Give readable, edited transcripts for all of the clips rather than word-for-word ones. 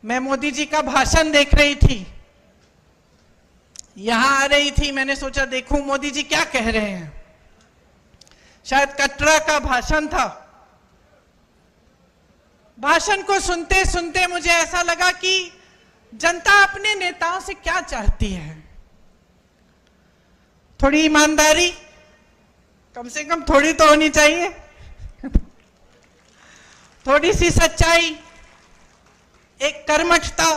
मैं मोदी जी का भाषण देख रही थी, यहां आ रही थी, मैंने सोचा देखूं मोदी जी क्या कह रहे हैं। शायद कटरा का भाषण था। भाषण को सुनते सुनते मुझे ऐसा लगा कि जनता अपने नेताओं से क्या चाहती है। थोड़ी ईमानदारी, कम से कम थोड़ी तो होनी चाहिए, थोड़ी सी सच्चाई, एक कर्मठता,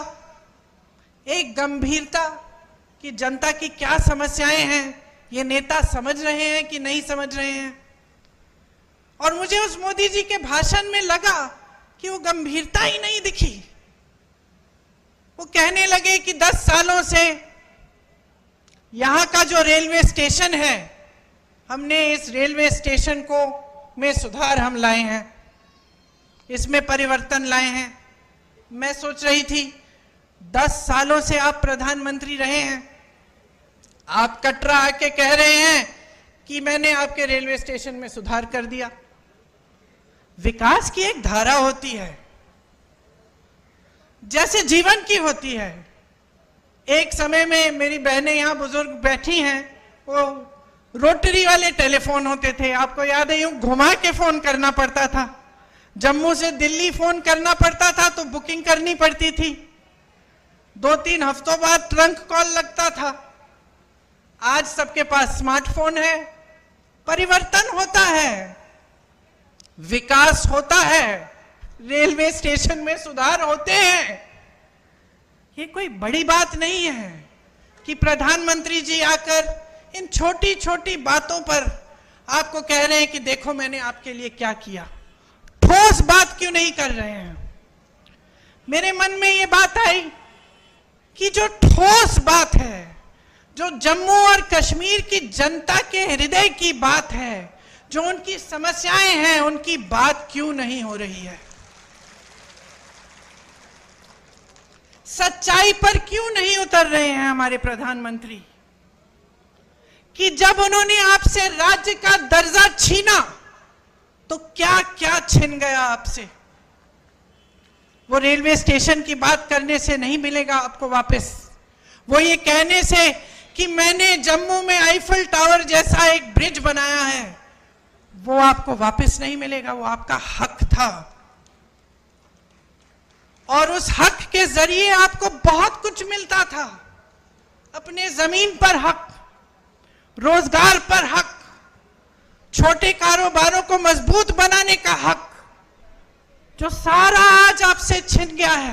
एक गंभीरता कि जनता की क्या समस्याएं हैं, ये नेता समझ रहे हैं कि नहीं समझ रहे हैं। और मुझे उस मोदी जी के भाषण में लगा कि वो गंभीरता ही नहीं दिखी। वो कहने लगे कि 10 सालों से यहां का जो रेलवे स्टेशन है, हमने इस रेलवे स्टेशन को में सुधार हम लाए हैं, इसमें परिवर्तन लाए हैं। मैं सोच रही थी 10 सालों से आप प्रधानमंत्री रहे हैं, आप कटरा आके कह रहे हैं कि मैंने आपके रेलवे स्टेशन में सुधार कर दिया। विकास की एक धारा होती है, जैसे जीवन की होती है। एक समय में मेरी बहनें यहां बुजुर्ग बैठी हैं, वो रोटरी वाले टेलीफोन होते थे, आपको याद है, यूं घुमा के फोन करना पड़ता था। जम्मू से दिल्ली फोन करना पड़ता था तो बुकिंग करनी पड़ती थी, 2-3 हफ्तों बाद ट्रंक कॉल लगता था। आज सबके पास स्मार्टफोन है। परिवर्तन होता है, विकास होता है, रेलवे स्टेशन में सुधार होते हैं। ये कोई बड़ी बात नहीं है कि प्रधानमंत्री जी आकर इन छोटी छोटी बातों पर आपको कह रहे हैं कि देखो मैंने आपके लिए क्या किया। ठोस बात क्यों नहीं कर रहे हैं? मेरे मन में ये बात आई कि जो ठोस बात है, जो जम्मू और कश्मीर की जनता के हृदय की बात है, जो उनकी समस्याएं हैं, उनकी बात क्यों नहीं हो रही है? सच्चाई पर क्यों नहीं उतर रहे हैं हमारे प्रधानमंत्री? कि जब उन्होंने आपसे राज्य का दर्जा छीना तो क्या क्या छिन गया आपसे। वो रेलवे स्टेशन की बात करने से नहीं मिलेगा आपको वापस। वो ये कहने से कि मैंने जम्मू में आईफल टावर जैसा एक ब्रिज बनाया है, वो आपको वापस नहीं मिलेगा। वो आपका हक था और उस हक के जरिए आपको बहुत कुछ मिलता था। अपने जमीन पर हक, रोजगार पर हक, छोटे कारोबारों को मजबूत बनाने का हक, जो सारा आज आपसे छिन गया है।